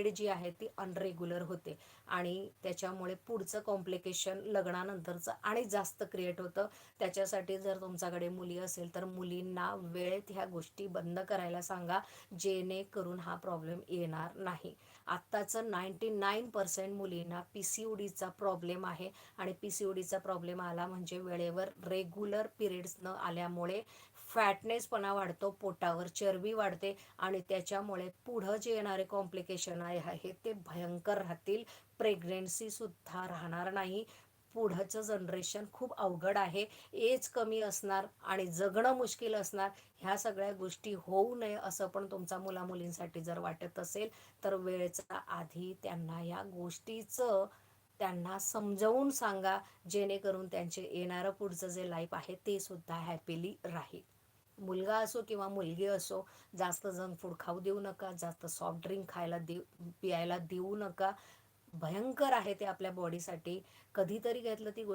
जी आहे ती अनरेग्युलर होते आणि त्याच्यामुळे पुढचं कॉम्प्लिकेशन लग्नानंतरचं आणि जास्त क्रिएट होतं. त्याच्यासाठी जर तुमच्याकडे मुली असेल तर मुलींना वेळेत ह्या गोष्टी बंद करायला सांगा, जेणेकरून हा प्रॉब्लेम येणार नाही. आत्ताचं 99% मुलींना पी सी ओ डीचा प्रॉब्लेम आहे आणि पी सी ओ डीचा प्रॉब्लेम आला म्हणजे वेळेवर रेग्युलर पिरियड्स न आल्यामुळे फॅटनेसपणा वाढतो, पोटावर चरबी वाढते आणि त्याच्यामुळे पुढं जे येणारे कॉम्प्लिकेशन आहे ते भयंकर राहतील. प्रेग्नेन्सीसुद्धा राहणार नाही. पुढचं जनरेशन खूप अवघड आहे. एज कमी असणार आणि जगणं मुश्किल असणार. ह्या सगळ्या गोष्टी होऊ नये असं पण तुमचा मुलामुलींसाठी जर वाटत असेल तर वेळेचा आधी त्यांना या गोष्टीचं त्यांना समजावून सांगा, जेणेकरून त्यांचे येणारं पुढचं जे लाईफ आहे ते सुद्धा हॅपीली राहील. मुलगा असो किंवा मुलगी असो, जास्त जंक फूड खाऊ देऊ नका, जास्त सॉफ्ट ड्रिंक पियायला देऊ नका. भयंकर आहे ते आपल्या बॉडीसाठी. कधीतरी घेतलं ती